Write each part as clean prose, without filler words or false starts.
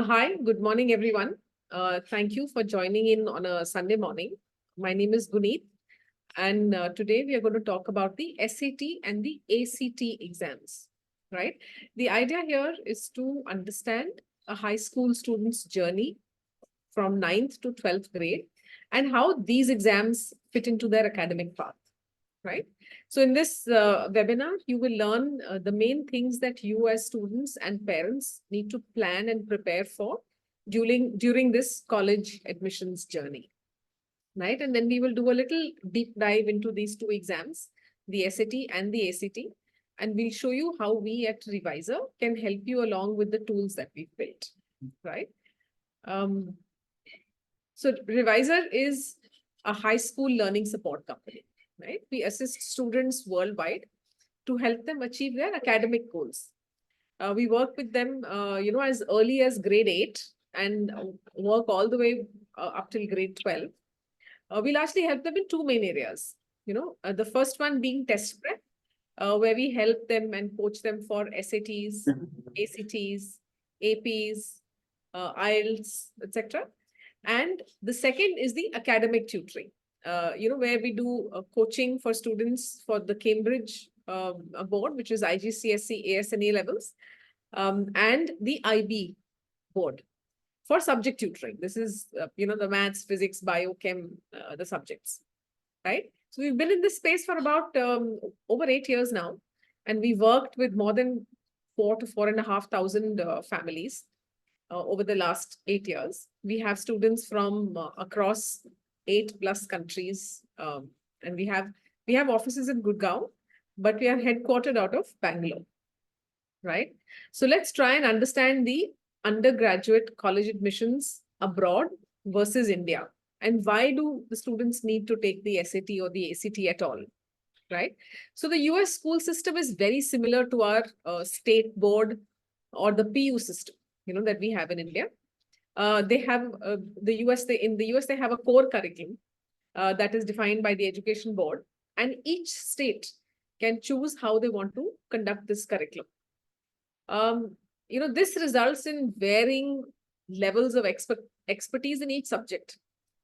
Hi, good morning, everyone. Thank you for joining in on a Sunday morning. My name is Guneet, and today we are going to talk about the SAT and the ACT exams, right? The idea here is to understand a high school student's journey from 9th to 12th grade and how these exams fit into their academic path, right? So in this webinar, you will learn the main things that you as students and parents need to plan and prepare for during this college admissions journey, right? And then we will do a little deep dive into these two exams, the SAT and the ACT, and we'll show you how we at ReWiser can help you along with the tools that we've built, right? So ReWiser is a high school learning support company, right? We assist students worldwide to help them achieve their academic goals. We work with them, as early as grade 8 and work all the way up till grade 12. We'll actually help them in two main areas. The first one being test prep, where we help them and coach them for SATs, ACTs, APs, IELTS, etc. And the second is the academic tutoring, where we do coaching for students for the Cambridge board, which is IGCSE, AS and A levels, and the IB board for subject tutoring. This is, the maths, physics, biochem, the subjects, right? So we've been in this space for about over 8 years now, and we worked with more than 4,000 to 4,500 families over the last 8 years. We have students from across 8+ countries, and we have offices in Gurgaon, but we are headquartered out of Bangalore, right? So let's try and understand the undergraduate college admissions abroad versus India, and why do the students need to take the SAT or the ACT at all, right? So the US school system is very similar to our state board or the PU system, that we have in India. They have in the US, they have a core curriculum that is defined by the education board, and each state can choose how they want to conduct this curriculum. This results in varying levels of expertise in each subject,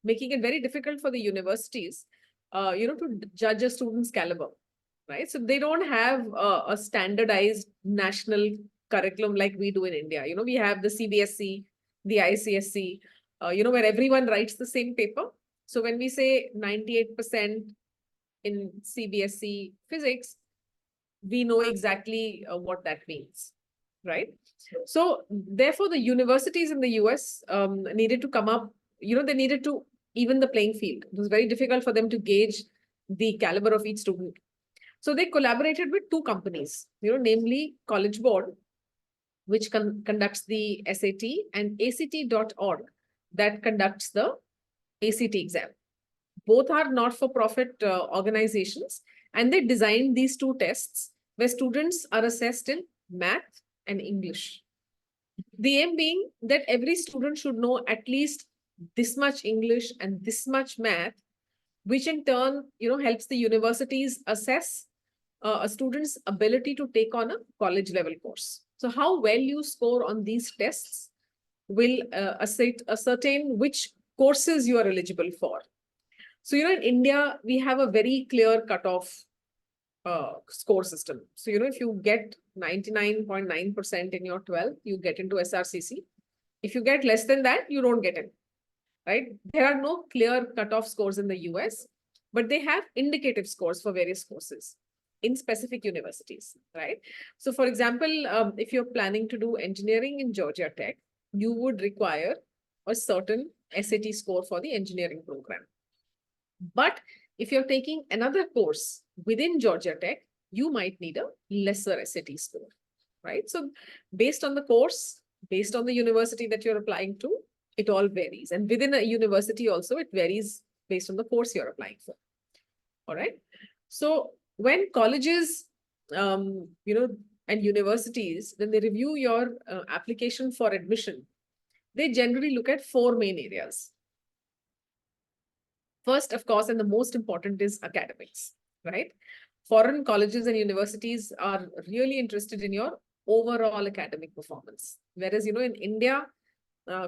making it very difficult for the universities, to judge a student's caliber, right? So they don't have a standardized national curriculum like we do in India. We have the CBSE, the ICSE, where everyone writes the same paper. So when we say 98% in CBSE physics, we know exactly what that means, right? So therefore, the universities in the US needed to come up, they needed to even the playing field. It was very difficult for them to gauge the caliber of each student. So they collaborated with two companies, namely College Board, which conducts the SAT, and ACT.org, that conducts the ACT exam. Both are not-for-profit organizations, and they designed these two tests where students are assessed in math and English. The aim being that every student should know at least this much English and this much math, which in turn, helps the universities assess a student's ability to take on a college level course. So how well you score on these tests will ascertain which courses you are eligible for. So, in India, we have a very clear cutoff score system. So, if you get 99.9% in your 12th, you get into SRCC. If you get less than that, you don't get in, right? There are no clear cutoff scores in the US, but they have indicative scores for various courses in specific universities, right? So for example, if you're planning to do engineering in Georgia Tech, you would require a certain SAT score for the engineering program. But if you're taking another course within Georgia Tech, you might need a lesser SAT score, right? So based on the course, based on the university that you're applying to, it all varies. And within a university also, it varies based on the course you're applying for, all right? So when colleges, and universities, when they review your application for admission, they generally look at 4 main areas. First, of course, and the most important is academics, right? Foreign colleges and universities are really interested in your overall academic performance. Whereas, in India,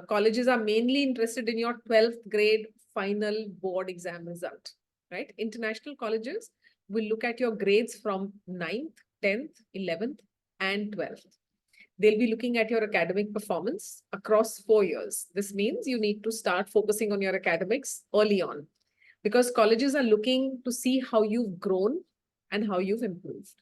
colleges are mainly interested in your 12th grade final board exam result, right? International colleges will look at your grades from 9th, 10th, 11th, and 12th. They'll be looking at your academic performance across 4 years. This means you need to start focusing on your academics early on, because colleges are looking to see how you've grown and how you've improved,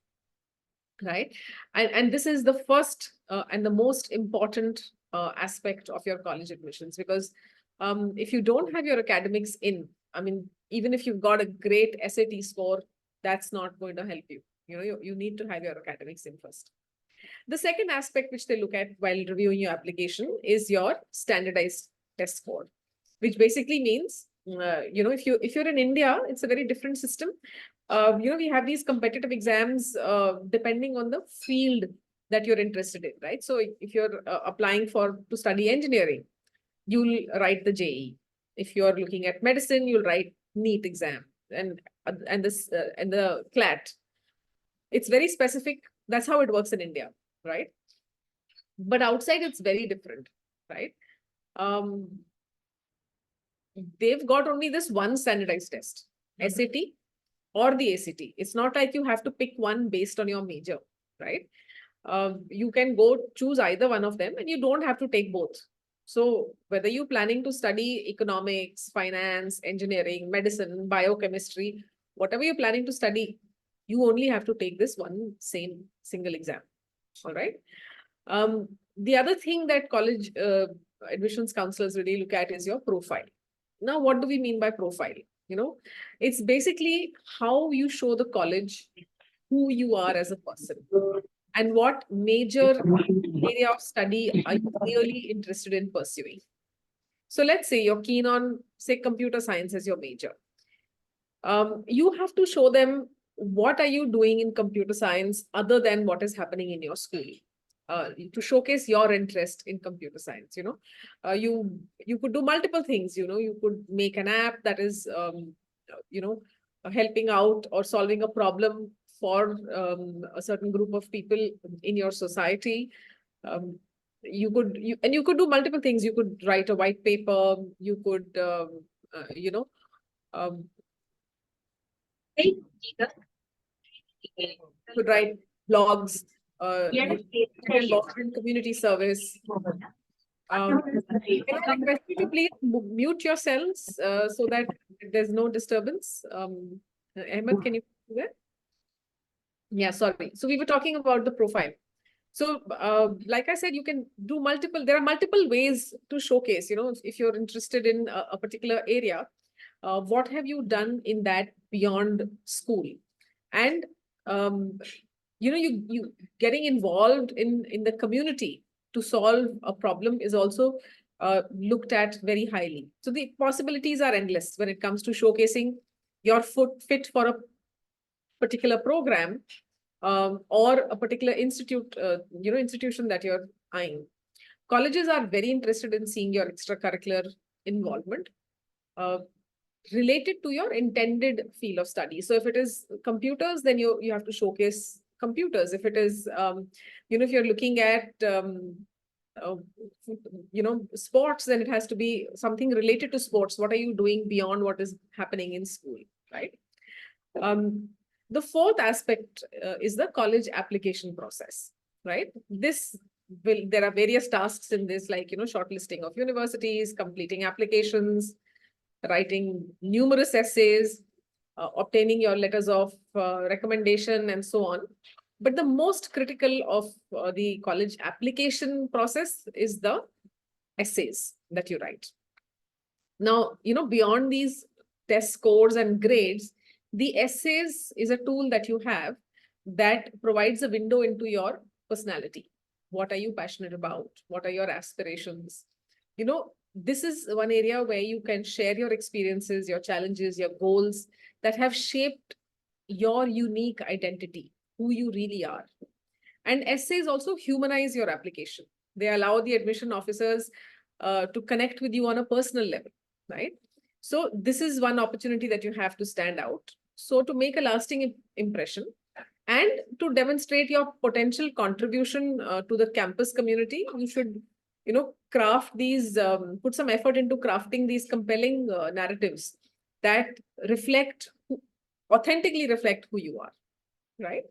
right? And this is the first and the most important aspect of your college admissions, because if you don't have your academics in, I mean, even if you've got a great SAT score, that's not going to help you. You need to have your academics in first. The second aspect which they look at while reviewing your application is your standardized test score, which basically means, if you're in India, it's a very different system. We have these competitive exams depending on the field that you're interested in, right? So if you're applying to study engineering, you'll write the JEE. If you're looking at medicine, you'll write NEET exam and the CLAT. It's very specific. That's how it works in India, right? But outside, it's very different, right? They've got only this one standardized test, SAT or the ACT. It's not like you have to pick one based on your major, right? You can go choose either one of them and you don't have to take both. So whether you're planning to study economics, finance, engineering, medicine, biochemistry, whatever you're planning to study, you only have to take this one same single exam. All right. The other thing that college admissions counselors really look at is your profile. Now, what do we mean by profile? It's basically how you show the college who you are as a person and what major area of study are you really interested in pursuing. So let's say you're keen on, say, computer science as your major. You have to show them what are you doing in computer science other than what is happening in your school. To showcase your interest in computer science, you could do multiple things. You could make an app that is, helping out or solving a problem for a certain group of people in your society. You could do multiple things. You could write a white paper. You could, could write blogs. Get involved in community service. Can I request you to please mute yourselves so that there's no disturbance? Ahmed, can you do that? Yeah, sorry. So we were talking about the profile. So like I said, you can do there are multiple ways to showcase, if you're interested in a particular area, what have you done in that beyond school? And you getting involved in the community to solve a problem is also looked at very highly. So the possibilities are endless when it comes to showcasing your fit for a particular program or a particular institution that you're eyeing. Colleges are very interested in seeing your extracurricular involvement related to your intended field of study. So if it is computers, then you have to showcase computers. If it is, if you're looking at, sports, then it has to be something related to sports. What are you doing beyond what is happening in school, right? The fourth aspect is the college application process, right? There are various tasks in this, like, shortlisting of universities, completing applications, writing numerous essays, obtaining your letters of recommendation, and so on. But the most critical of the college application process is the essays that you write. Now, beyond these test scores and grades, the essays is a tool that you have that provides a window into your personality. What are you passionate about? What are your aspirations? This is one area where you can share your experiences, your challenges, your goals that have shaped your unique identity, who you really are. And essays also humanize your application. They allow the admission officers to connect with you on a personal level, right? So this is one opportunity that you have to stand out. So to make a lasting impression and to demonstrate your potential contribution to the campus community, you should craft these, put some effort into crafting these compelling narratives that authentically reflect who you are, right?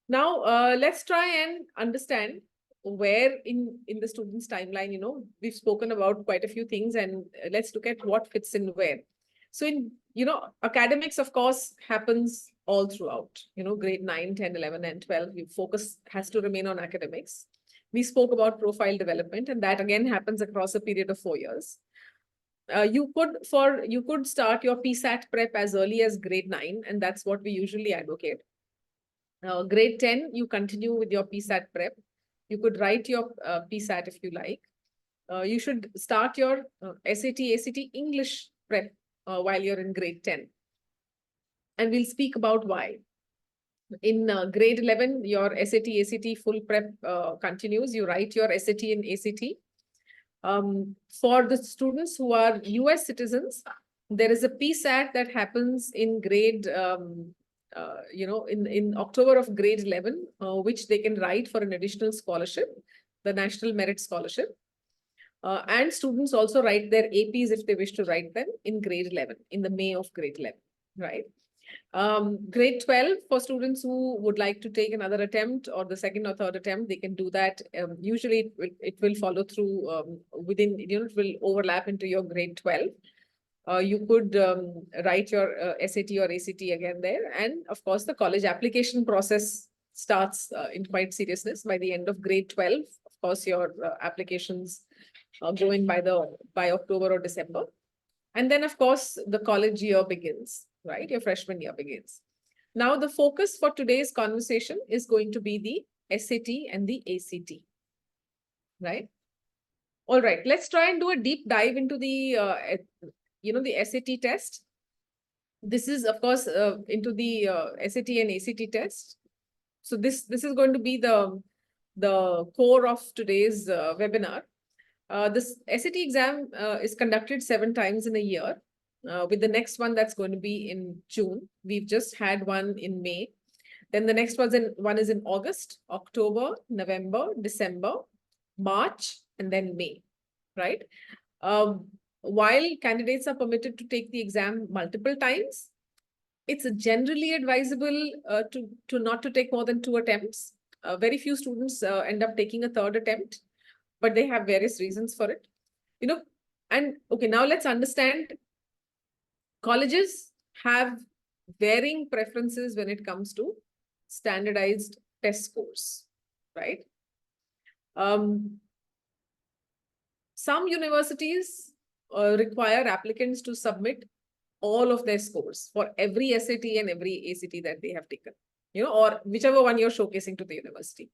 Now, let's try and understand where in the student's timeline, we've spoken about quite a few things, and let's look at what fits in where. So in, academics, of course, happens all throughout, grade 9, 10, 11, and 12. Your focus has to remain on academics. We spoke about profile development, and that again happens across a period of 4 years. You could start your PSAT prep as early as grade 9, and that's what we usually advocate. Grade 10, you continue with your PSAT prep. You could write your PSAT if you like. You should start your SAT, ACT English prep while you're in grade 10. And we'll speak about why. In grade 11, your SAT, ACT full prep continues. You write your SAT and ACT. For the students who are US citizens, there is a PSAT that happens in grade, in October of grade 11, which they can write for an additional scholarship, the National Merit Scholarship. And students also write their APs if they wish to write them in grade 11, in the May of grade 11, right? Grade 12, for students who would like to take another attempt or the second or third attempt, they can do that. Usually it will follow through within, it will overlap into your grade 12. You could write your SAT or ACT again there. And of course, the college application process starts in quite seriousness by the end of grade 12. Of course, your applications are going by October or December. And then, of course, the college year begins, right? Your freshman year begins. Now, the focus for today's conversation is going to be the SAT and the ACT, right? All right, let's try and do a deep dive into the the SAT test. This is, of course, into the SAT and ACT test. So this is going to be the core of today's webinar. This SAT exam is conducted 7 times in a year, with the next one that's going to be in June. We've just had one in May. Then the next one is in August, October, November, December, March, and then May, right? While candidates are permitted to take the exam multiple times, it's generally advisable to not to take more than 2 attempts. Very few students end up taking a 3rd attempt, but they have various reasons for it. And okay, now let's understand. Colleges have varying preferences when it comes to standardized test scores, right? Some universities require applicants to submit all of their scores for every SAT and every ACT that they have taken, or whichever one you're showcasing to the university.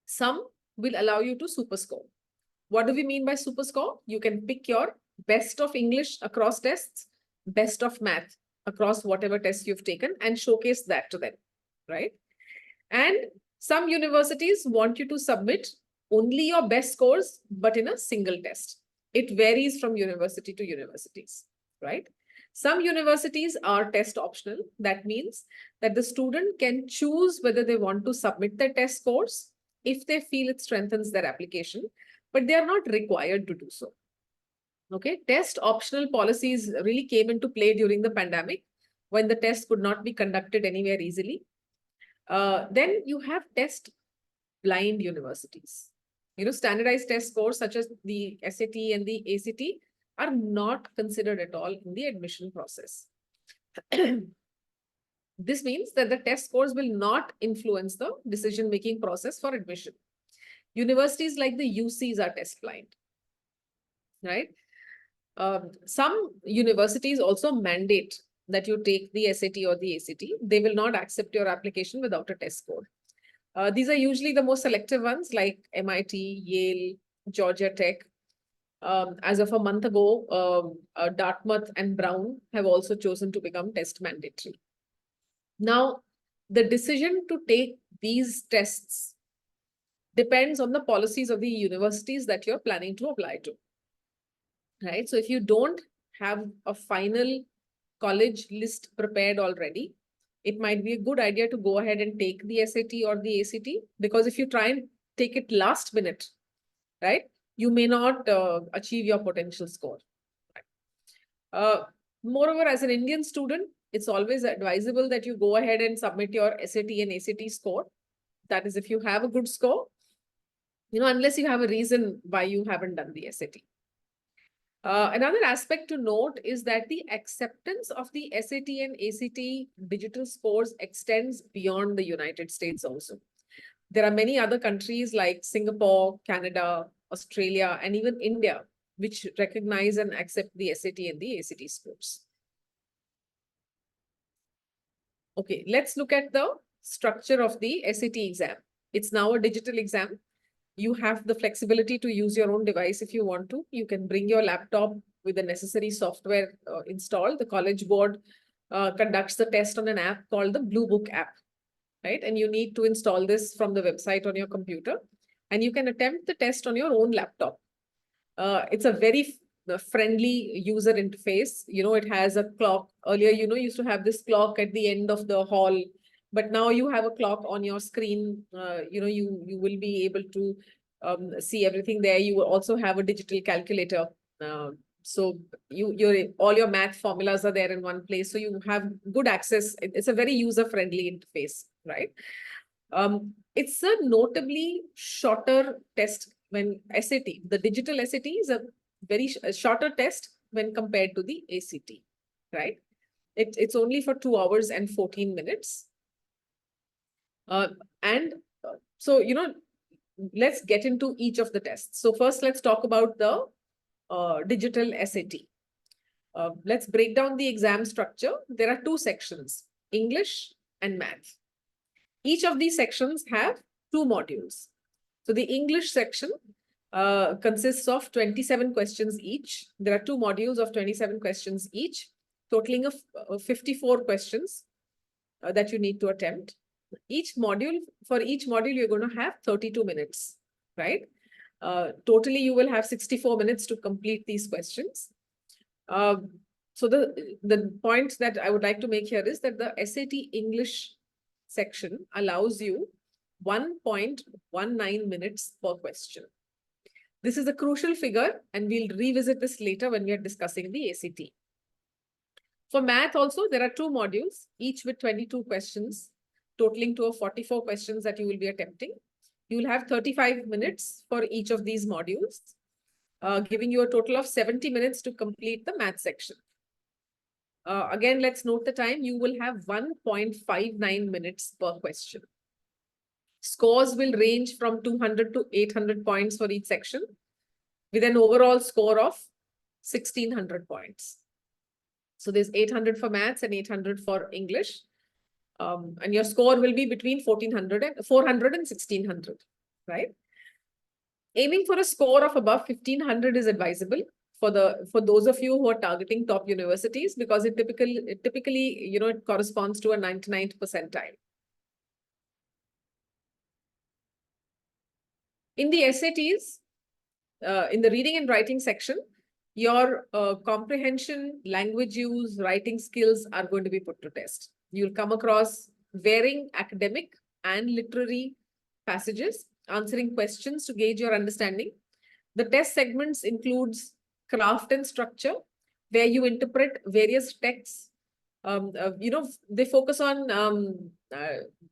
Some will allow you to superscore. What do we mean by superscore? You can pick your best of English across tests, best of math across whatever tests you've taken, and showcase that to them, right? And some universities want you to submit only your best scores, but in a single test. It varies from university to universities, right? Some universities are test optional. That means that the student can choose whether they want to submit their test scores if they feel it strengthens their application, but they are not required to do so. Okay, test optional policies really came into play during the pandemic when the test could not be conducted anywhere easily. Then you have test blind universities. Standardized test scores such as the SAT and the ACT are not considered at all in the admission process. This means that the test scores will not influence the decision-making process for admission. Universities like the UCs are test blind, right? Some universities also mandate that you take the SAT or the ACT. They will not accept your application without a test score. These are usually the most selective ones like MIT, Yale, Georgia Tech. As of a month ago, Dartmouth and Brown have also chosen to become test mandatory. Now, the decision to take these tests depends on the policies of the universities that you're planning to apply to, right? So if you don't have a final college list prepared already, it might be a good idea to go ahead and take the SAT or the ACT, because if you try and take it last minute, right, you may not achieve your potential score. Moreover, as an Indian student, it's always advisable that you go ahead and submit your SAT and ACT score. That is, if you have a good score, unless you have a reason why you haven't done the SAT. Another aspect to note is that the acceptance of the SAT and ACT digital scores extends beyond the United States also. There are many other countries like Singapore, Canada, Australia, and even India, which recognize and accept the SAT and the ACT scores. Okay, let's look at the structure of the SAT exam. It's now a digital exam. You have the flexibility to use your own device if you want to. You can bring your laptop with the necessary software installed. The College Board conducts the test on an app called the Blue Book app, right? And you need to install this from the website on your computer. And you can attempt the test on your own laptop. It's a very friendly user interface. It has a clock. Earlier, used to have this clock at the end of the hall, but now you have a clock on your screen. You will be able to see everything there. You will also have a digital calculator. So all your math formulas are there in one place. So you have good access. It's a very user-friendly interface, right? It's a notably shorter test when SAT. The digital SAT is a very shorter test when compared to the ACT, right? It's only for 2 hours and 14 minutes. So, let's get into each of the tests. So first, let's talk about the digital SAT. Let's break down the exam structure. There are 2 sections, English and Math. Each of these sections have 2 modules. So the English section consists of 27 questions each. There are 2 modules of 27 questions each, totaling of 54 questions that you need to attempt. For each module, you're going to have 32 minutes, right? Totally, you will have 64 minutes to complete these questions. So the point that I would like to make here is that the SAT English section allows you 1.19 minutes per question. This is a crucial figure, and we'll revisit this later when we are discussing the ACT. For Math also, there are 2 modules, each with 22 questions, totaling to 44 questions that you will be attempting. You will have 35 minutes for each of these modules, giving you a total of 70 minutes to complete the Math section. Again, let's note the time. You will have 1.59 minutes per question. Scores will range from 200 to 800 points for each section, with an overall score of 1,600 points. So there's 800 for Maths and 800 for English. And your score will be between 400 and 1,600, right? Aiming for a score of above 1,500 is advisable for those of you who are targeting top universities, because it typically it corresponds to a 99th percentile. In the SATs, in the reading and writing section, your comprehension, language use, writing skills are going to be put to test. You'll come across varying academic and literary passages, answering questions to gauge your understanding. The test segments includes craft and structure, where you interpret various texts. They focus on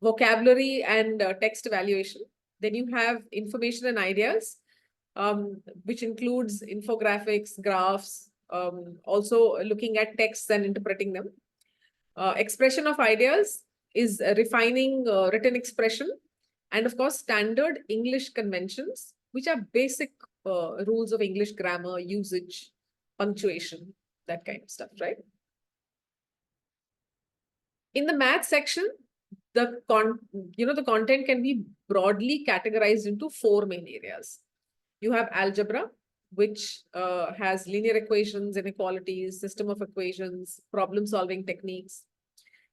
vocabulary and text evaluation. Then you have information and ideas, which includes infographics, graphs, also looking at texts and interpreting them. Expression of ideas is refining written expression, and of course, standard English conventions, which are basic rules of English grammar, usage, punctuation, that kind of stuff, right? In the Math section, the content can be broadly categorized into 4 main areas. You have algebra, which has linear equations, inequalities, system of equations, problem-solving techniques.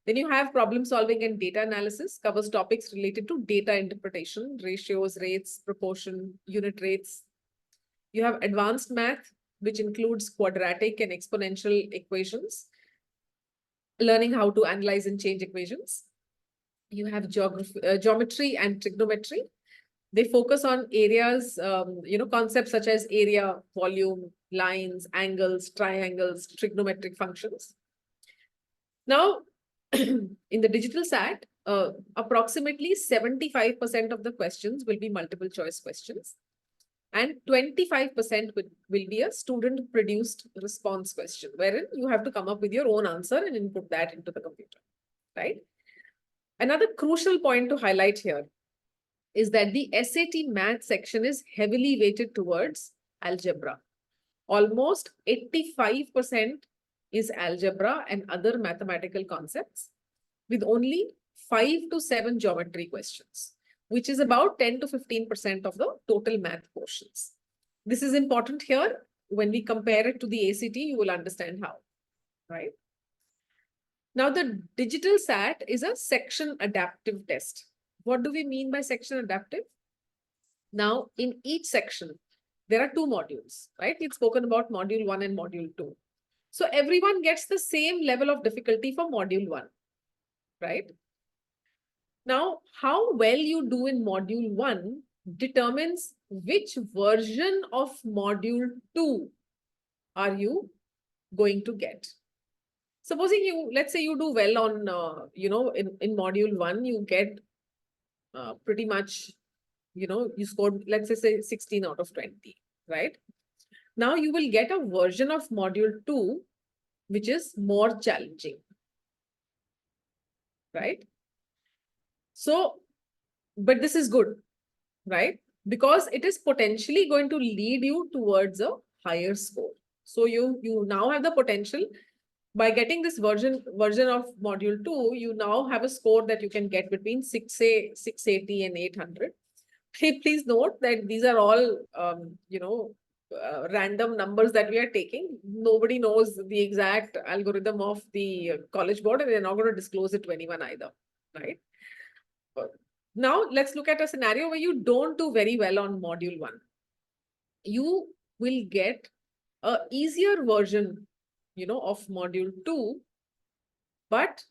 Then you have problem-solving and data analysis, covers topics related to data interpretation, ratios, rates, proportion, unit rates. You have advanced math, which includes quadratic and exponential equations. learning how to analyze and change equations. You have geometry and trigonometry. They focus on areas, concepts such as area, volume, lines, angles, triangles, trigonometric functions. Now, in the digital SAT, approximately 75% of the questions will be multiple choice questions, and 25% will be a student produced response question, wherein you have to come up with your own answer and input that into the computer, right? Another crucial point to highlight here is that the SAT math section is heavily weighted towards algebra. Almost 85% is algebra and other mathematical concepts, with only 5 to 7 geometry questions, which is about 10 to 15% of the total math portions. This is important here. When we compare it to the ACT, you will understand how, right? Now, the digital SAT is a section adaptive test. What do we mean by section adaptive? Now, in each section, there are 2 modules, right? We've spoken about module 1 and module 2. So everyone gets the same level of difficulty for module 1, right? Now, how well you do in module 1 determines which version of module 2 are you going to get. Supposing let's say you do well on, in module 1, you get pretty much, you scored, let's say 16 out of 20, right? Now you will get a version of module 2, which is more challenging, right? So, but this is good, right? Because it is potentially going to lead you towards a higher score. So you now have the potential, by getting this version of module 2, you now have a score that you can get between 680 and 800. Please note that these are all, random numbers that we are taking. Nobody knows the exact algorithm of the college board, and they're not going to disclose it to anyone either, right? Now, let's look at a scenario where you don't do very well on module 1. You will get an easier version, of module 2, but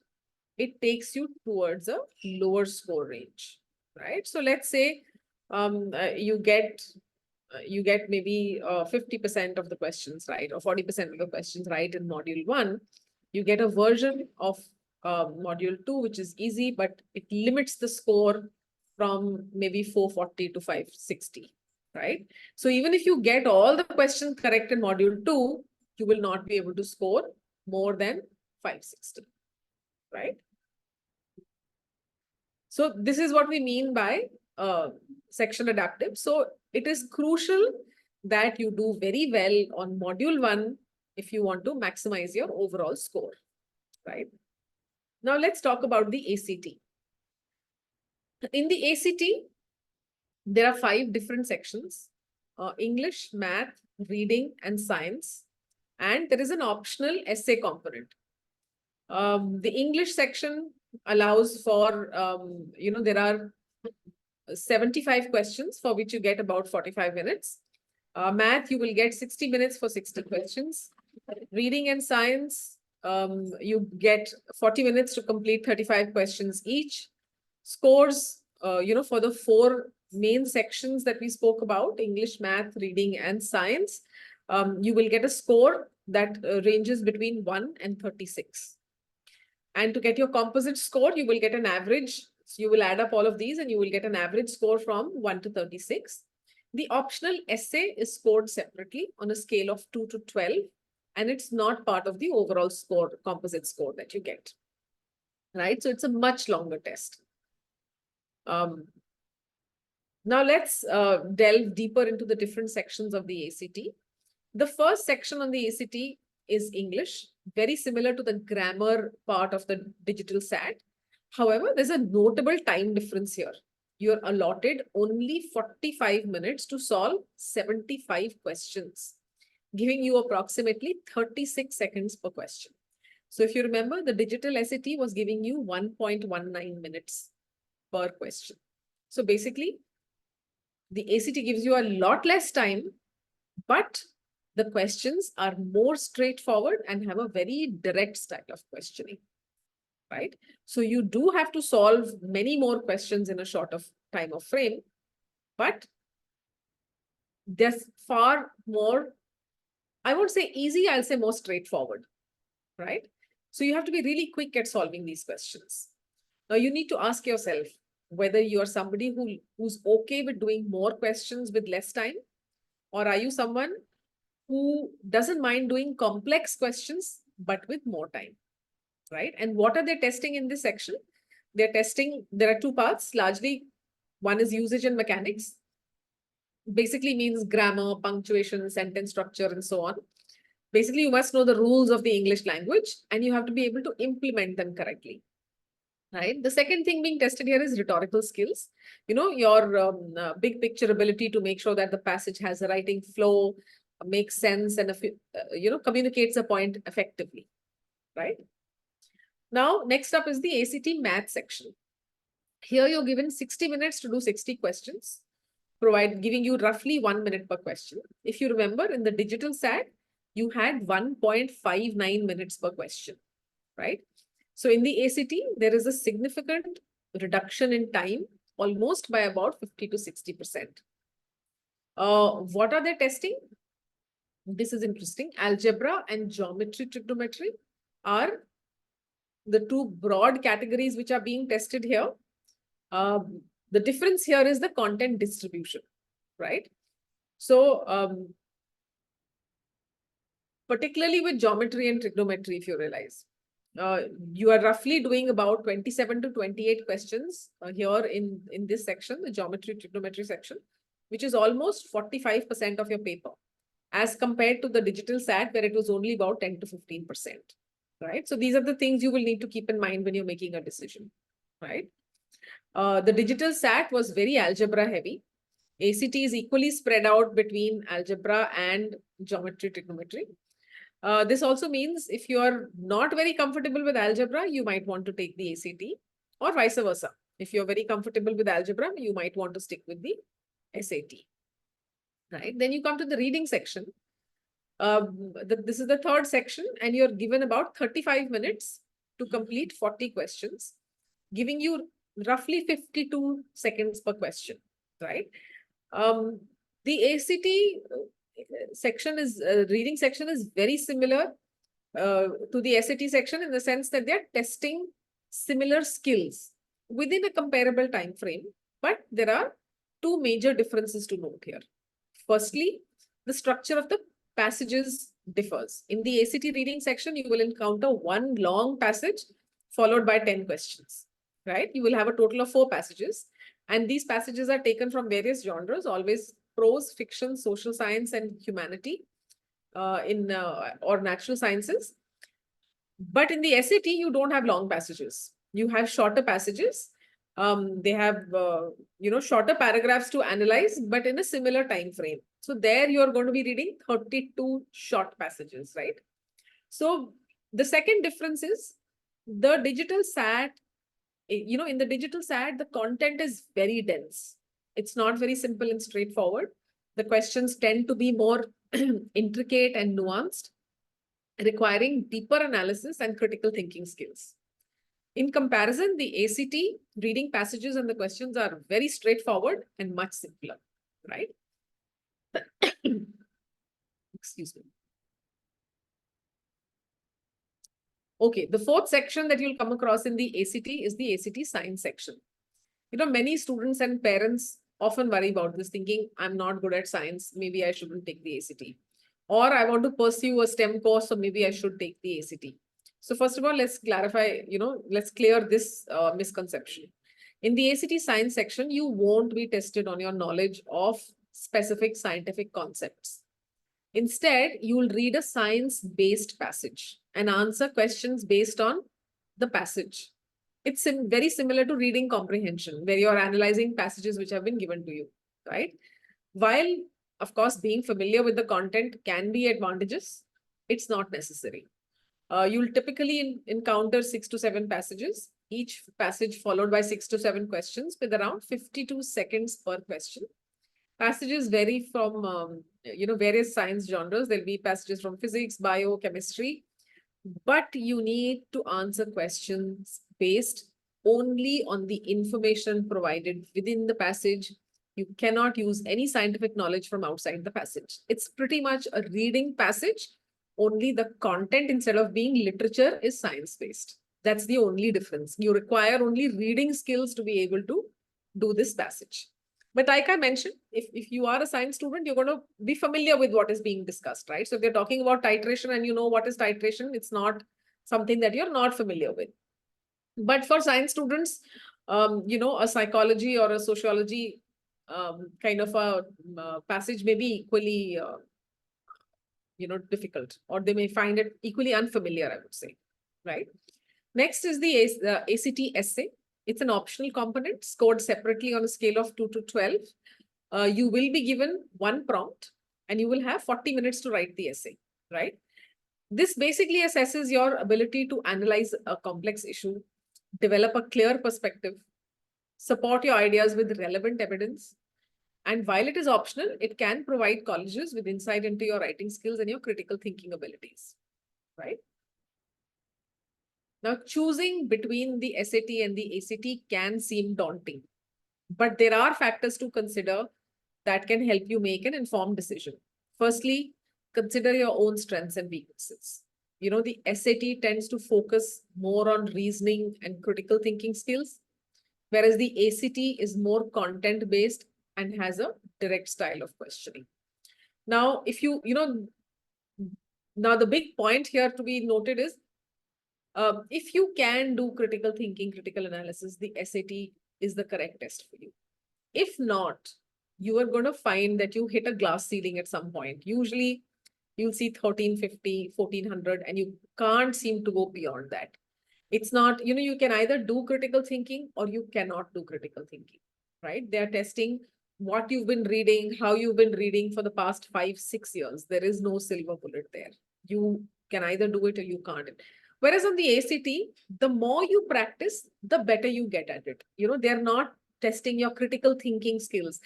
it takes you towards a lower score range, right? So let's say you get maybe 50% of the questions right, or 40% of the questions right in module 1. You get a version of module 2, which is easy, but it limits the score from maybe 440 to 560, right? So even if you get all the questions correct in module 2, you will not be able to score more than 560, right? So this is what we mean by section adaptive. So it is crucial that you do very well on module 1 if you want to maximize your overall score, right? Now let's talk about the ACT. In the ACT, there are 5 different sections: English, math, reading, and science. And there is an optional essay component. The English section allows for, there are 75 questions for which you get about 45 minutes. Math, you will get 60 minutes for 60 questions. Reading and science, you get 40 minutes to complete 35 questions each. Scores, for the 4 main sections that we spoke about, English, math, reading, and science, you will get a score that ranges between 1 and 36. And to get your composite score, you will get an average. So you will add up all of these and you will get an average score from 1 to 36. The optional essay is scored separately on a scale of 2 to 12, and it's not part of the overall score, composite score that you get, right? So it's a much longer test. Now let's delve deeper into the different sections of the ACT. The first section on the ACT is English, very similar to the grammar part of the digital SAT. However, there's a notable time difference here. You're allotted only 45 minutes to solve 75 questions, giving you approximately 36 seconds per question. So if you remember, the digital SAT was giving you 1.19 minutes per question. So basically, the ACT gives you a lot less time, but the questions are more straightforward and have a very direct style of questioning, right? So you do have to solve many more questions in a short of time of frame, but there's far more, I won't say easy, I'll say more straightforward, right? So you have to be really quick at solving these questions. Now you need to ask yourself whether you are somebody who's okay with doing more questions with less time, or are you someone who doesn't mind doing complex questions, but with more time, right? And what are they testing in this section? They're testing, there are two parts, largely. One is usage and mechanics, basically means grammar, punctuation, sentence structure, and so on. Basically, you must know the rules of the English language and you have to be able to implement them correctly, right? The second thing being tested here is rhetorical skills. You know, your big picture ability to make sure that the passage has a writing flow, makes sense, and, communicates a point effectively, right? Now, next up is the ACT math section. Here you're given 60 minutes to do 60 questions, giving you roughly 1 minute per question. If you remember, in the digital SAT, you had 1.59 minutes per question, right? So in the ACT, there is a significant reduction in time, almost by about 50 to 60%. What are they testing? This is interesting. Algebra and geometry trigonometry are the two broad categories which are being tested here. The difference here is the content distribution, right? So particularly with geometry and trigonometry, if you realize, you are roughly doing about 27 to 28 questions here in this section, the geometry trigonometry section, which is almost 45% of your paper, as compared to the digital SAT, where it was only about 10 to 15%, right? So these are the things you will need to keep in mind when you're making a decision, right? The digital SAT was very algebra heavy. ACT is equally spread out between algebra and geometry trigonometry. This also means if you are not very comfortable with algebra, you might want to take the ACT, or vice versa. If you're very comfortable with algebra, you might want to stick with the SAT, right? Then you come to the reading section. This is the third section, and you're given about 35 minutes to complete 40 questions, giving you roughly 52 seconds per question, right? The ACT section is, reading section is very similar to the SAT section in the sense that they're testing similar skills within a comparable time frame, but there are two major differences to note here. Firstly, the structure of the passages differs. In the ACT reading section, you will encounter one long passage followed by 10 questions, right? You will have a total of 4 passages, and these passages are taken from various genres, always prose, fiction, social science, and humanity or natural sciences. But in the SAT, you don't have long passages. You have shorter passages. They have shorter paragraphs to analyze, but in a similar time frame. So there you are going to be reading 32 short passages, right? So the second difference is the digital SAT. In the digital SAT, the content is very dense. It's not very simple and straightforward. The questions tend to be more intricate and nuanced, requiring deeper analysis and critical thinking skills. In comparison, the ACT reading passages and the questions are very straightforward and much simpler, right? Excuse me. Okay, the fourth section that you'll come across in the ACT is the ACT science section. Many students and parents often worry about this, thinking, I'm not good at science, maybe I shouldn't take the ACT. Or I want to pursue a STEM course, so maybe I should take the ACT. So first of all, let's clarify, let's clear this misconception. In the ACT science section, you won't be tested on your knowledge of specific scientific concepts. Instead, you will read a science-based passage and answer questions based on the passage. It's very similar to reading comprehension, where you're analyzing passages which have been given to you, right? While, of course, being familiar with the content can be advantageous, it's not necessary. You'll typically encounter 6 to 7 passages, each passage followed by 6 to 7 questions with around 52 seconds per question. Passages vary from, various science genres. There'll be passages from physics, bio, chemistry, but you need to answer questions based only on the information provided within the passage. You cannot use any scientific knowledge from outside the passage. It's pretty much a reading passage. Only the content, instead of being literature, is science-based. That's the only difference. You require only reading skills to be able to do this passage. But like I mentioned, if you are a science student, you're going to be familiar with what is being discussed, right? So if they're talking about titration and you know what is titration, it's not something that you're not familiar with. But for science students, a psychology or a sociology kind of a passage may be equally, difficult, or they may find it equally unfamiliar, I would say, right? Next is the ACT essay. It's an optional component scored separately on a scale of 2 to 12. You will be given one prompt and you will have 40 minutes to write the essay, right? This basically assesses your ability to analyze a complex issue, develop a clear perspective, support your ideas with relevant evidence. And while it is optional, it can provide colleges with insight into your writing skills and your critical thinking abilities, right? Now, choosing between the SAT and the ACT can seem daunting, but there are factors to consider that can help you make an informed decision. Firstly, consider your own strengths and weaknesses. The SAT tends to focus more on reasoning and critical thinking skills, whereas the ACT is more content-based and has a direct style of questioning. Now, now the big point here to be noted is, if you can do critical thinking, critical analysis, the SAT is the correct test for you. If not, you are going to find that you hit a glass ceiling at some point. Usually, you'll see 1350, 1400, and you can't seem to go beyond that. It's not, you can either do critical thinking or you cannot do critical thinking, right? They are testing what you've been reading, how you've been reading for the past 5-6 years. There is no silver bullet there. You can either do it or you can't. Whereas on the ACT, the more you practice, the better you get at it. They're not testing your critical thinking skills.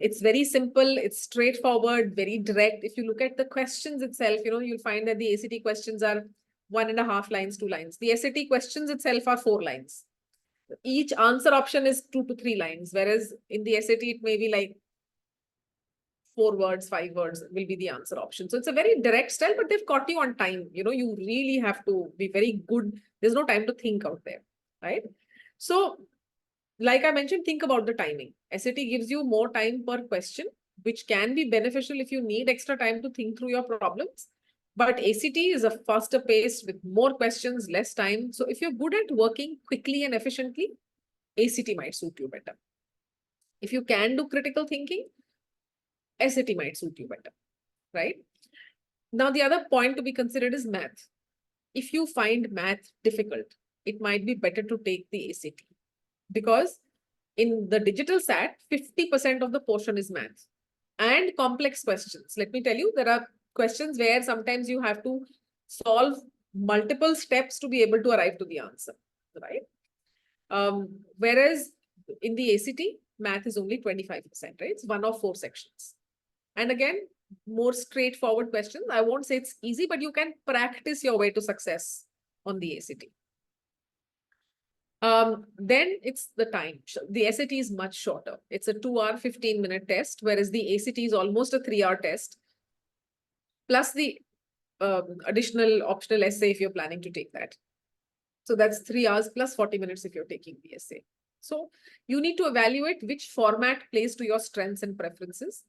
It's very simple, it's straightforward, very direct. If you look at the questions itself, you'll find that the ACT questions are 1.5 lines, 2 lines. The SAT questions itself are 4 lines. Each answer option is 2 to 3 lines, whereas in the SAT, it may be like 4 words, 5 words will be the answer option. So it's a very direct style, but they've caught you on time. You really have to be very good. There's no time to think out there, right? So like I mentioned, think about the timing. SAT gives you more time per question, which can be beneficial if you need extra time to think through your problems. But ACT is a faster pace with more questions, less time. So if you're good at working quickly and efficiently, ACT might suit you better. If you can do critical thinking, SAT might suit you better, right? Now, the other point to be considered is math. If you find math difficult, it might be better to take the ACT, because in the digital SAT, 50% of the portion is math and complex questions. Let me tell you, there are questions where sometimes you have to solve multiple steps to be able to arrive to the answer, right? Whereas in the ACT, math is only 25%, right? It's one of 4 sections. And again, more straightforward questions. I won't say it's easy, but you can practice your way to success on the ACT. Then it's the time. The SAT is much shorter. It's a 2-hour, 15-minute test, whereas the ACT is almost a 3-hour test, plus the additional optional essay if you're planning to take that. So that's 3 hours plus 40 minutes if you're taking the essay. So you need to evaluate which format plays to your strengths and preferences.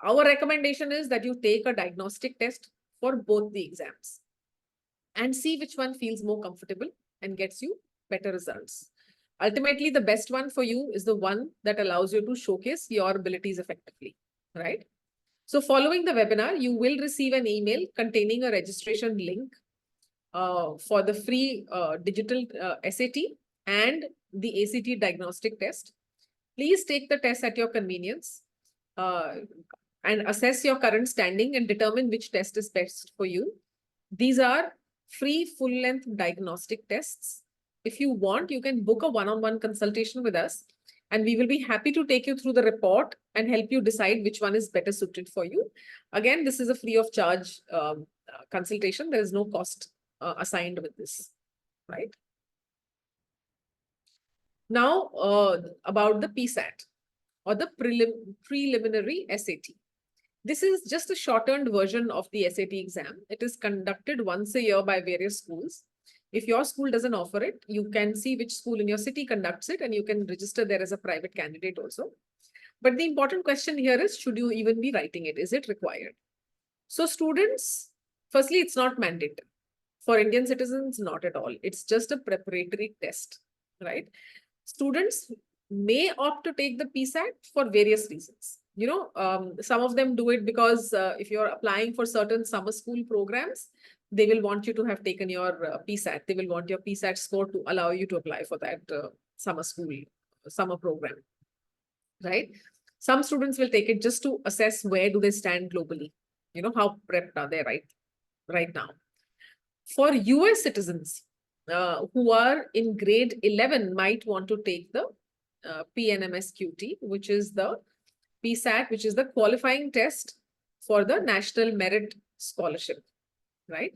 Our recommendation is that you take a diagnostic test for both the exams and see which one feels more comfortable and gets you better results. Ultimately, the best one for you is the one that allows you to showcase your abilities effectively, right? So following the webinar, you will receive an email containing a registration link for the free digital SAT and the ACT diagnostic test. Please take the test at your convenience and assess your current standing and determine which test is best for you. These are free full-length diagnostic tests. If you want, you can book a one-on-one consultation with us. And we will be happy to take you through the report and help you decide which one is better suited for you. Again, this is a free of charge consultation. There is no cost assigned with this, right? Now, about the PSAT or the preliminary SAT. This is just a shortened version of the SAT exam. It is conducted once a year by various schools. If your school doesn't offer it, you can see which school in your city conducts it, and you can register there as a private candidate also. But the important question here is, should you even be writing it? Is it required? So students, firstly, it's not mandatory. For Indian citizens, not at all. It's just a preparatory test, right? Students may opt to take the PSAT for various reasons. Some of them do it because if you're applying for certain summer school programs, they will want you to have taken your PSAT. They will want your PSAT score to allow you to apply for that summer program, right? Some students will take it just to assess where do they stand globally. How prepped are they right now. For US citizens who are in grade 11 might want to take the PNMSQT, which is the PSAT, which is the qualifying test for the National Merit Scholarship, right?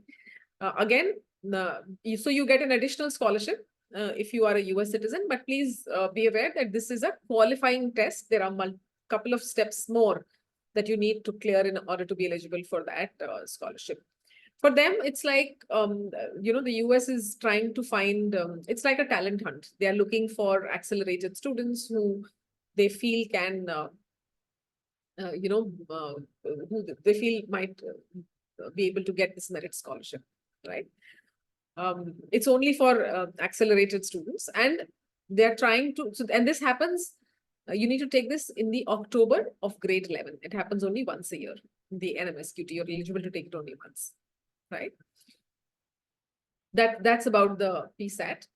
Again, so you get an additional scholarship if you are a US citizen, but please be aware that this is a qualifying test. There are a couple of steps more that you need to clear in order to be eligible for that scholarship. For them, it's like, the US is trying to find, it's like a talent hunt. They are looking for accelerated students who they feel can, who they feel might be able to get this merit scholarship, right? It's only for accelerated students, and they're trying to, and this happens, you need to take this in the October of grade 11. It happens only once a year. The NMSQT, you're eligible to take it only once, right? That's about the PSAT.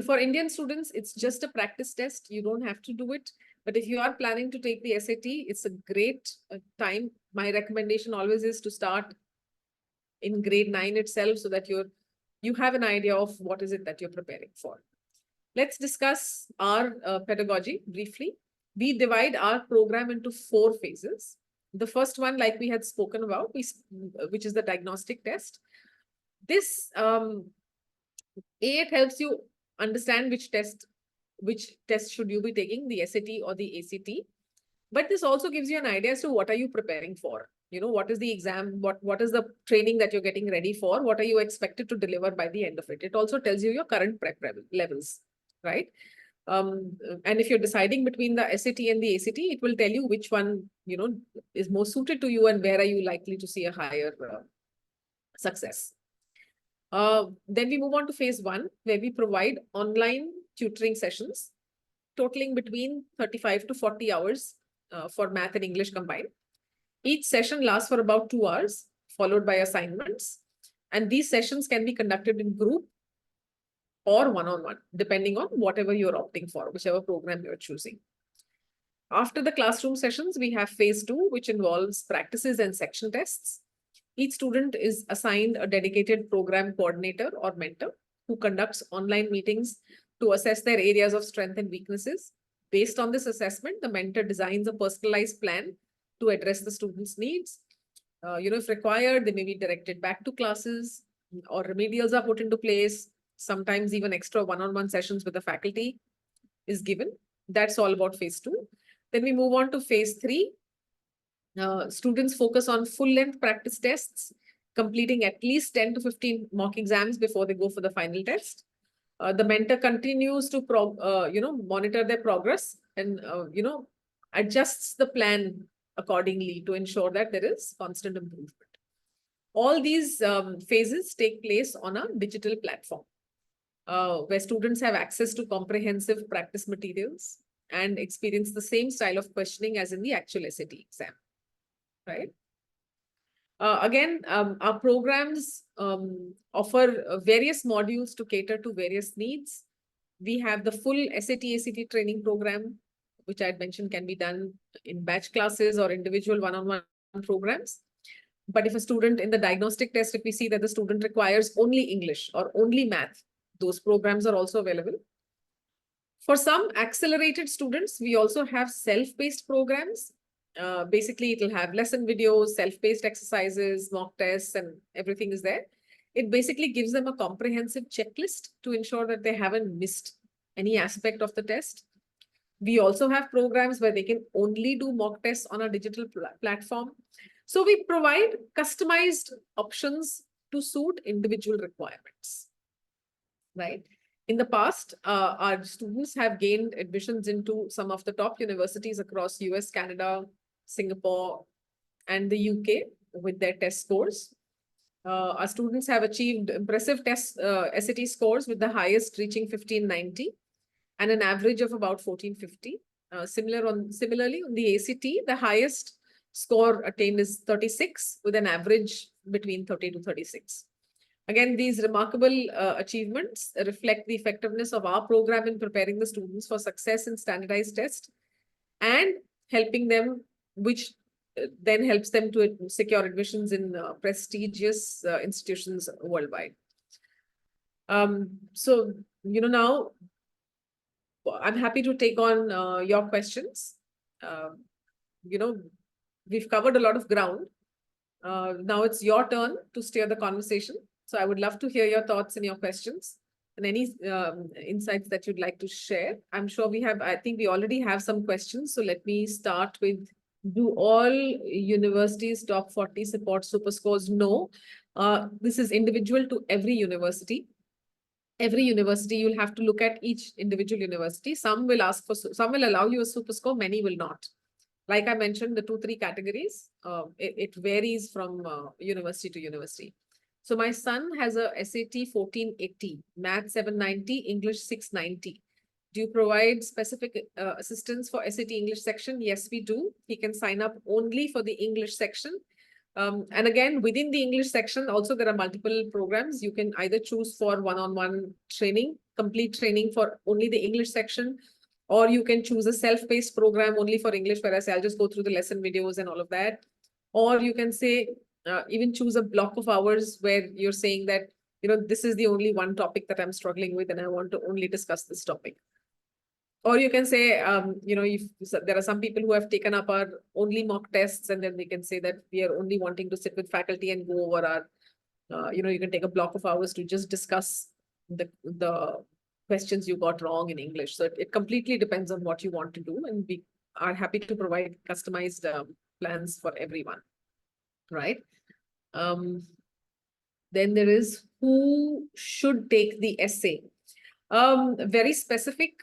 For Indian students, it's just a practice test. You don't have to do it. But if you are planning to take the SAT, it's a great time. My recommendation always is to start in grade 9 itself, so that you have an idea of what is it that you're preparing for. Let's discuss our pedagogy briefly. We divide our program into 4 phases. The first one, like we had spoken about, which is the diagnostic test. This, it helps you understand which test should you be taking, the SAT or the ACT. But this also gives you an idea as to what are you preparing for. What is the exam, what is the training that you're getting ready for, what are you expected to deliver by the end of it. It also tells you your current prep levels, right? And if you're deciding between the SAT and the ACT, it will tell you which one, is more suited to you and where are you likely to see a higher success. Then we move on to phase 1, where we provide online tutoring sessions, totaling between 35 to 40 hours for math and English combined. Each session lasts for about 2 hours, followed by assignments. And these sessions can be conducted in group or one-on-one, depending on whatever you're opting for, whichever program you're choosing. After the classroom sessions, we have phase 2, which involves practices and section tests. Each student is assigned a dedicated program coordinator or mentor who conducts online meetings to assess their areas of strength and weaknesses. Based on this assessment, the mentor designs a personalized plan to address the student's needs. If required, they may be directed back to classes, or remedials are put into place. Sometimes even extra one-on-one sessions with the faculty is given. That's all about phase 2. Then we move on to phase 3. Students focus on full-length practice tests, completing at least 10 to 15 mock exams before they go for the final test. The mentor continues to monitor their progress and adjusts the plan accordingly to ensure that there is constant improvement. All these phases take place on a digital platform where students have access to comprehensive practice materials and experience the same style of questioning as in the actual SAT exam, right? Again, our programs offer various modules to cater to various needs. We have the full SAT ACT training program, which I had mentioned can be done in batch classes or individual one-on-one programs. But if a student in the diagnostic test, if we see that the student requires only English or only math, those programs are also available. For some accelerated students, we also have self-paced programs. Basically, it will have lesson videos, self-paced exercises, mock tests, and everything is there. It basically gives them a comprehensive checklist to ensure that they haven't missed any aspect of the test. We also have programs where they can only do mock tests on a digital platform. So we provide customized options to suit individual requirements, right? In the past, our students have gained admissions into some of the top universities across US, Canada, Singapore, and the UK with their test scores. Our students have achieved impressive SAT scores with the highest reaching 1590 and an average of about 1450. Similarly, on the ACT, the highest score attained is 36 with an average between 30 to 36. Again, these remarkable achievements reflect the effectiveness of our program in preparing the students for success in standardized tests and helping them, which then helps them to secure admissions in prestigious institutions worldwide. So, now I'm happy to take on your questions. We've covered a lot of ground. Now it's your turn to steer the conversation. So I would love to hear your thoughts and your questions and any insights that you'd like to share. I'm sure I think we already have some questions. So let me start with, do all universities top 40 support super scores? No, this is individual to every university. Every university, you'll have to look at each individual university. Some will allow you a super score, many will not. Like I mentioned, the 2-3 categories, it varies from university to university. So my son has a SAT 1480, Math 790, English 690. Do you provide specific assistance for SAT English section? Yes, we do. He can sign up only for the English section. And again, within the English section, also there are multiple programs. You can either choose for one-on-one training, complete training for only the English section, or you can choose a self-paced program only for English, whereas I'll just go through the lesson videos and all of that. Or you can say, even choose a block of hours where you're saying that, this is the only one topic that I'm struggling with and I want to only discuss this topic. Or you can say, if there are some people who have taken up our only mock tests, and then they can say that we are only wanting to sit with faculty and go over our, you can take a block of hours to just discuss the questions you got wrong in English. So it completely depends on what you want to do, and we are happy to provide customized plans for everyone, right? Then there is, who should take the essay? Very specific.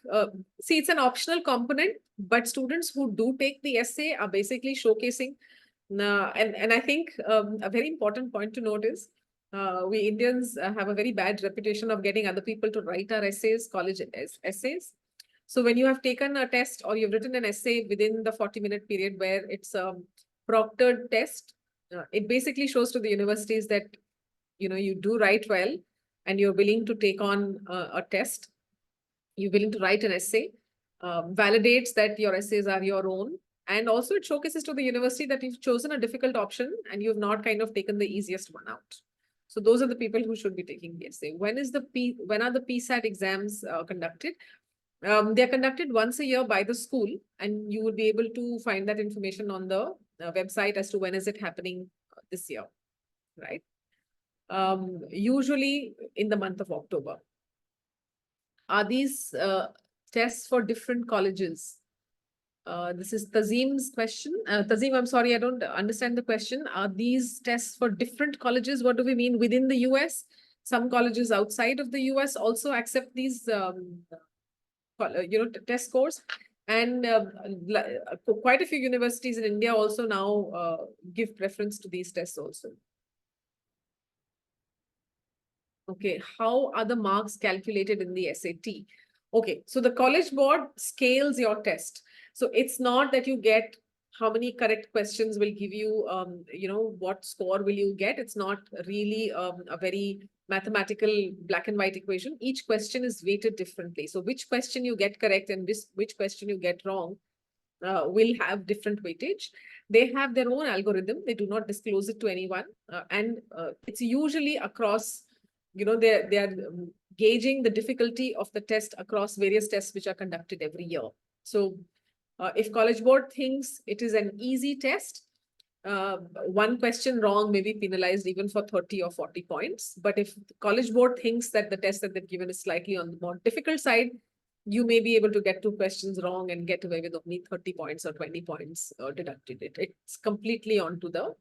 See, it's an optional component, but students who do take the essay are basically showcasing. And I think a very important point to note is, we Indians have a very bad reputation of getting other people to write our essays, college essays. So when you have taken a test or you've written an essay within the 40-minute period where it's a proctored test, it basically shows to the universities that, you do write well and you're willing to take on a test. You're willing to write an essay, validates that your essays are your own. And also it showcases to the university that you've chosen a difficult option and you've not kind of taken the easiest one out. So those are the people who should be taking the essay. When are the PSAT exams conducted? They're conducted once a year by the school, and you will be able to find that information on the website as to when is it happening this year, right? Usually in the month of October. Are these tests for different colleges? This is Tazim's question. Tazim, I'm sorry, I don't understand the question. Are these tests for different colleges? What do we mean within the US? Some colleges outside of the US also accept these, test scores. And quite a few universities in India also now give preference to these tests also. Okay, how are the marks calculated in the SAT? Okay, so the College Board scales your test. So it's not that you get how many correct questions will give you, what score will you get. It's not really a very mathematical black and white equation. Each question is weighted differently. So which question you get correct and which question you get wrong will have different weightage. They have their own algorithm. They do not disclose it to anyone. And it's usually across they are gauging the difficulty of the test across various tests which are conducted every year. So if College Board thinks it is an easy test, one question wrong may be penalized even for 30 or 40 points. But if the College Board thinks that the test that they've given is slightly on the more difficult side, you may be able to get 2 questions wrong and get away with only 30 points or 20 points deducted. It's completely onto the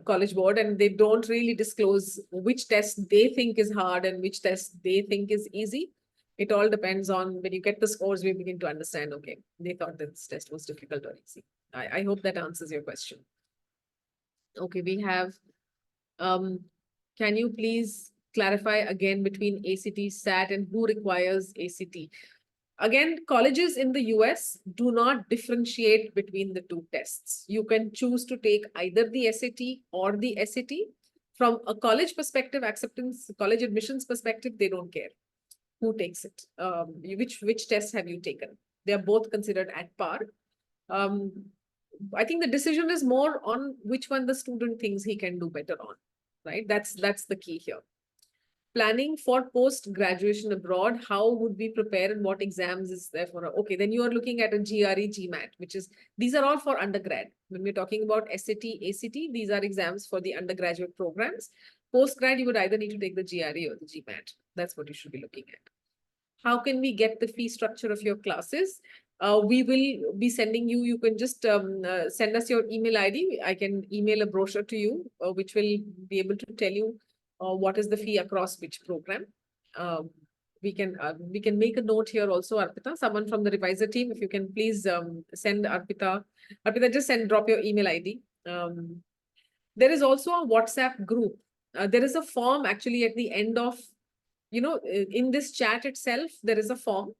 College Board, and they don't really disclose which test they think is hard and which test they think is easy. It all depends on when you get the scores, we begin to understand, okay, they thought this test was difficult or easy. I hope that answers your question. Okay, we have, can you please clarify again between ACT, SAT, and who requires ACT? Again, colleges in the US do not differentiate between the two tests. You can choose to take either the SAT or the SAT. From a college perspective, acceptance, college admissions perspective, they don't care who takes it. Which test have you taken? They are both considered at par. I think the decision is more on which one the student thinks he can do better on, right? That's the key here. Planning for post-graduation abroad, how would we prepare and what exams is there for? Okay, then you are looking at a GRE, GMAT, these are all for undergrad. When we're talking about SAT, ACT, these are exams for the undergraduate programs. Post-grad, you would either need to take the GRE or the GMAT. That's what you should be looking at. How can we get the fee structure of your classes? We will be sending you, you can just send us your email ID. I can email a brochure to you, which will be able to tell you what is the fee across which program. We can make a note here also, Arpita, someone from the ReWiser team, if you can please send Arpita, just drop your email ID. There is also a WhatsApp group. There is a form actually at the end of, in this chat itself, there is a form,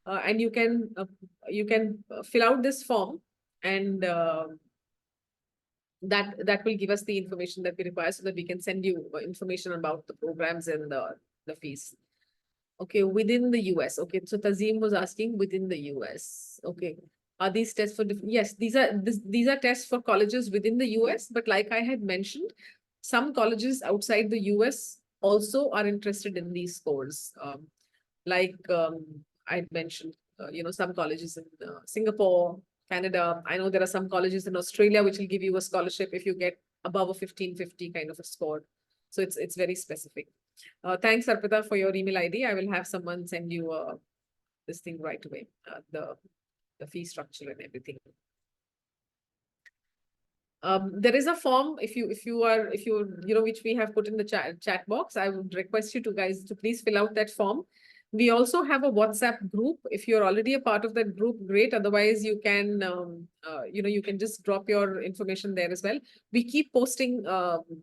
and you can fill out this form, and that will give us the information that we require so that we can send you information about the programs and the fees. Okay, within the US. Okay, so Tazim was asking within the US. Okay, are these tests for different? Yes, these are tests for colleges within the US, but like I had mentioned, some colleges outside the US also are interested in these scores. I mentioned, some colleges in Singapore, Canada. I know there are some colleges in Australia which will give you a scholarship if you get above a 1550 kind of a score. So it's very specific. Thanks, Arpita, for your email ID. I will have someone send you this thing right away, the fee structure and everything. There is a form which we have put in the chat box. I would request you guys to please fill out that form. We also have a WhatsApp group. If you're already a part of that group, great. Otherwise, you can, you can just drop your information there as well. We keep posting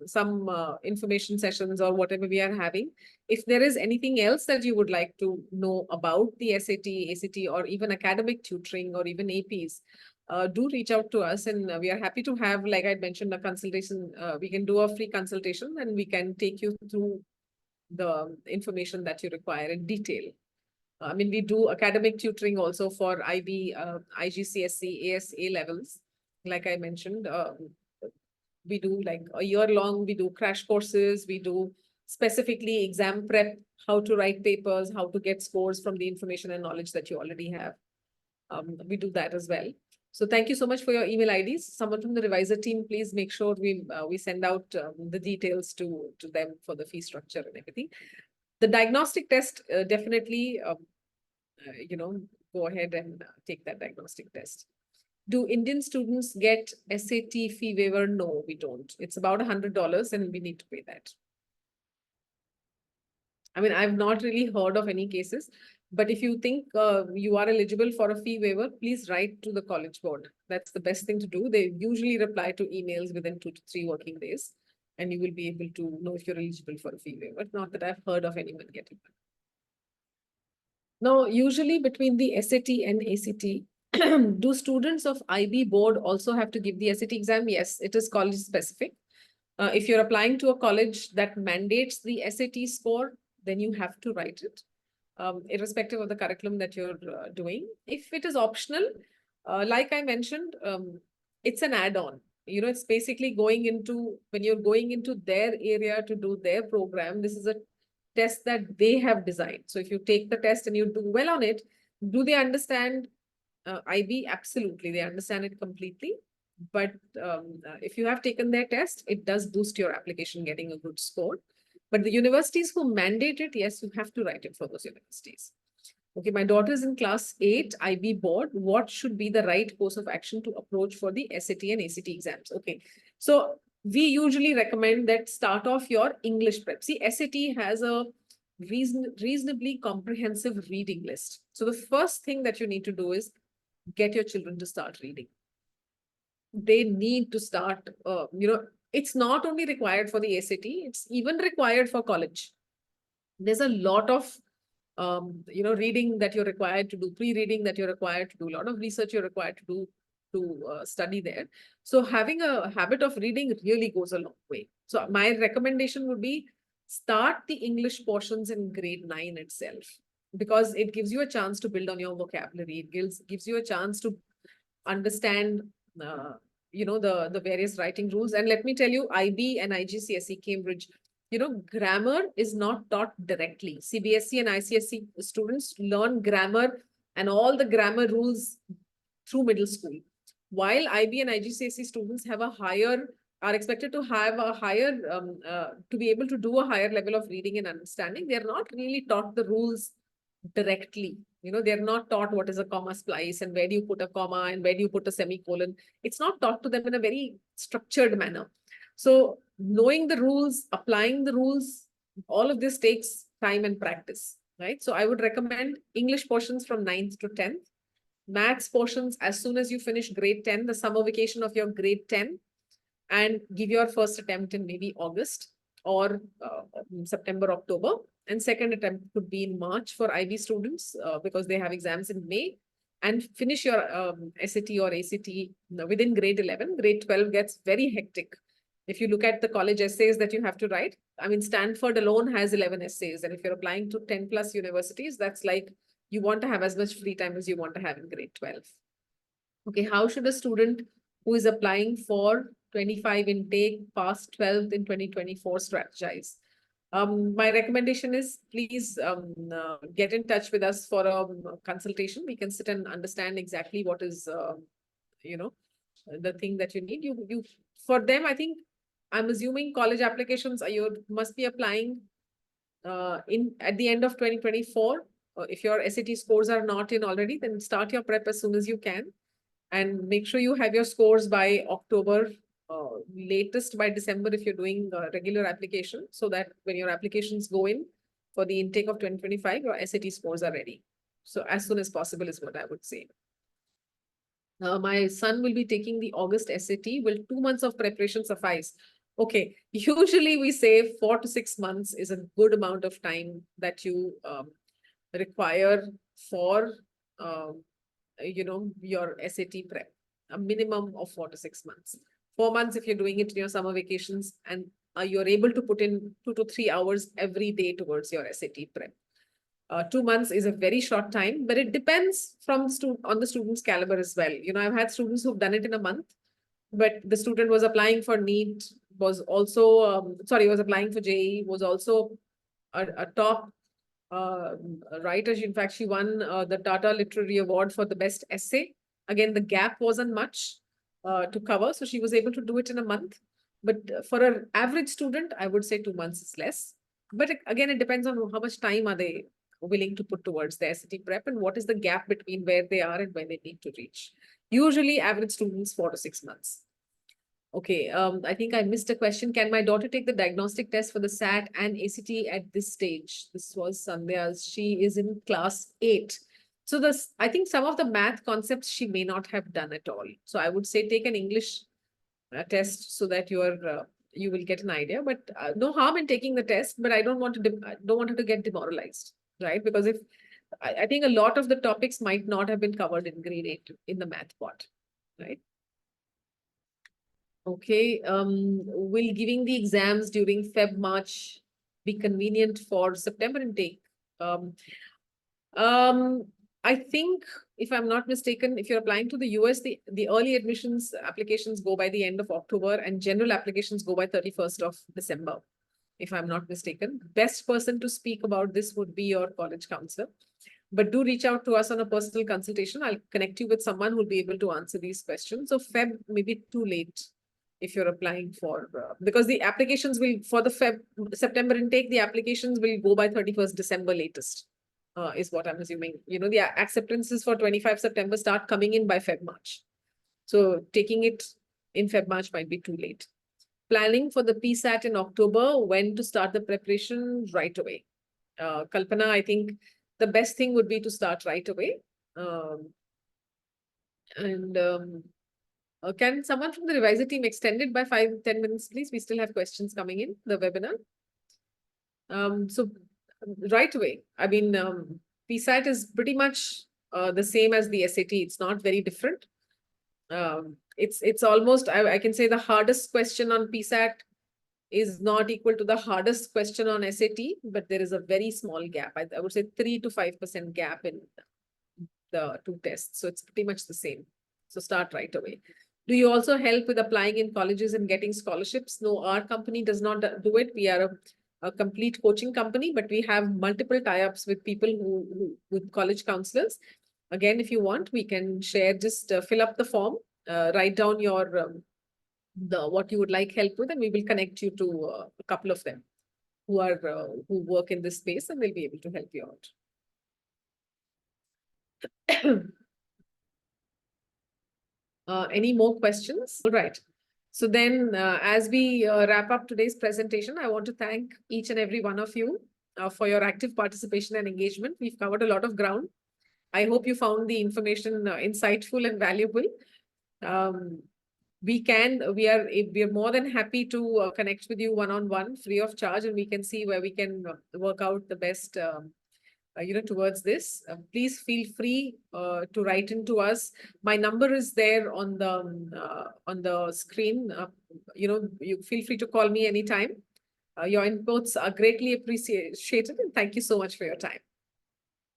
some information sessions or whatever we are having. If there is anything else that you would like to know about the SAT, ACT, or even academic tutoring or even APs, do reach out to us, and we are happy to have, like I mentioned, a consultation. We can do a free consultation and we can take you through the information that you require in detail. I mean, we do academic tutoring also for IB, IGCSE, ASA levels. Like I mentioned, we do like a year-long, we do crash courses, we do specifically exam prep, how to write papers, how to get scores from the information and knowledge that you already have. We do that as well. So thank you so much for your email IDs. Someone from the ReWiser team, please make sure we send out the details to them for the fee structure and everything. The diagnostic test, definitely, go ahead and take that diagnostic test. Do Indian students get SAT fee waiver? No, we don't. It's about $100 and we need to pay that. I mean, I've not really heard of any cases. But if you think you are eligible for a fee waiver, please write to the College Board. That's the best thing to do. They usually reply to emails within 2 to 3 working days, and you will be able to know if you're eligible for a fee waiver. Not that I've heard of anyone getting that. Now, usually between the SAT and ACT, do students of IB board also have to give the SAT exam? Yes, it is college specific. If you're applying to a college that mandates the SAT score, then you have to write it. Irrespective of the curriculum that you're doing. If it is optional, like I mentioned, it's an add-on. it's basically going into, when you're going into their area to do their program, this is a test that they have designed. So if you take the test and you do well on it, do they understand IB? Absolutely, they understand it completely. But if you have taken their test, it does boost your application getting a good score. But the universities who mandate it, yes, you have to write it for those universities. Okay, my daughter is in class 8, IB board. What should be the right course of action to approach for the SAT and ACT exams? Okay, so we usually recommend that start off your English prep. See, SAT has a reasonably comprehensive reading list. So the first thing that you need to do is get your children to start reading. They need to start, it's not only required for the SAT, it's even required for college. There's a lot of reading that you're required to do, pre-reading that you're required to do, a lot of research you're required to do to study there. So having a habit of reading really goes a long way. So my recommendation would be start the English portions in grade 9 itself, because it gives you a chance to build on your vocabulary. It gives you a chance to understand, the various writing rules. And let me tell you, IB and IGCSE, Cambridge, grammar is not taught directly. CBSE and ICSE students learn grammar and all the grammar rules through middle school, while IB and IGCSE students are expected to have a higher, to be able to do a higher level of reading and understanding. They're not really taught the rules directly. They're not taught what is a comma splice and where do you put a comma and where do you put a semicolon. It's not taught to them in a very structured manner. So knowing the rules, applying the rules, all of this takes time and practice, right? So I would recommend English portions from 9th to 10th, maths portions as soon as you finish grade 10, the summer vacation of your grade 10, and give your first attempt in maybe August or September, October. And second attempt could be in March for IB students because they have exams in May. And finish your SAT or ACT within grade 11. Grade 12 gets very hectic. If you look at the college essays that you have to write, I mean, Stanford alone has 11 essays. And if you're applying to 10 plus universities, that's like you want to have as much free time as you want to have in grade 12. Okay, how should a student who is applying for 25 intake past 12th in 2024 strategize? My recommendation is please get in touch with us for a consultation. We can sit and understand exactly what is, the thing that you need. You for them, I think, I'm assuming college applications you must be applying at the end of 2024. If your SAT scores are not in already, then start your prep as soon as you can. And make sure you have your scores by October, latest by December if you're doing regular application, so that when your applications go in for the intake of 2025, your SAT scores are ready. So as soon as possible is what I would say. My son will be taking the August SAT. Will 2 months of preparation suffice? Okay, usually we say 4 to 6 months is a good amount of time that you require for your SAT prep, a minimum of 4 to 6 months. 4 months if you're doing it in your summer vacations, and you're able to put in 2 to 3 hours every day towards your SAT prep. 2 months is a very short time, but it depends on the student's caliber as well. I've had students who've done it in a month, but the student was applying for NEET, was also, was applying for JEE, was also a top writer. In fact, she won the Tata Literary Award for the best essay. Again, the gap wasn't much to cover, so she was able to do it in a month. But for an average student, I would say 2 months is less. But again, it depends on how much time are they willing to put towards the SAT prep and what is the gap between where they are and where they need to reach. Usually, average students 4 to 6 months. Okay, I think I missed a question. Can my daughter take the diagnostic test for the SAT and ACT at this stage? This was Sandhya's. She is in class 8. So I think some of the math concepts she may not have done at all. So I would say take an English test so that you will get an idea. But no harm in taking the test. But I don't want her to get demoralized, right? Because if I think a lot of the topics might not have been covered in grade 8 in the math part, right? Okay, will giving the exams during Feb, March be convenient for September intake? I think if I'm not mistaken, if you're applying to the US, the early admissions applications go by the end of October and general applications go by 31st of December, if I'm not mistaken. Best person to speak about this would be your college counselor. But do reach out to us on a personal consultation. I'll connect you with someone who'll be able to answer these questions. So Feb may be too late if you're applying for, because the applications will, for the September intake, the applications will go by 31st December latest, is what I'm assuming. You know, the acceptances for 25 September start coming in by Feb, March. So taking it in Feb, March might be too late. Planning for the PSAT in October, when to start the preparation right away. Kalpana, I think the best thing would be to start right away. Can someone from the ReWiser team extend it by 5-10 minutes, please? We still have questions coming in the webinar. So right away, I mean, PSAT is pretty much the same as the SAT. It's not very different. It's almost, I can say the hardest question on PSAT is not equal to the hardest question on SAT, but there is a very small gap. I would say 3 to 5% gap in the two tests. So it's pretty much the same. So start right away. Do you also help with applying in colleges and getting scholarships? No, our company does not do it. We are a complete coaching company, but we have multiple tie-ups with people with college counselors. Again, if you want, we can share, just fill up the form, write down your what you would like help with, and we will connect you to a couple of them who work in this space, and they'll be able to help you out. Any more questions? All right. So then, as we wrap up today's presentation, I want to thank each and every one of you for your active participation and engagement. We've covered a lot of ground. I hope you found the information insightful and valuable. We are more than happy to connect with you one-on-one, free of charge, and we can see where we can work out the best towards this. Please feel free to write into us. My number is there on the screen. You feel free to call me anytime. Your inputs are greatly appreciated, and thank you so much for your time.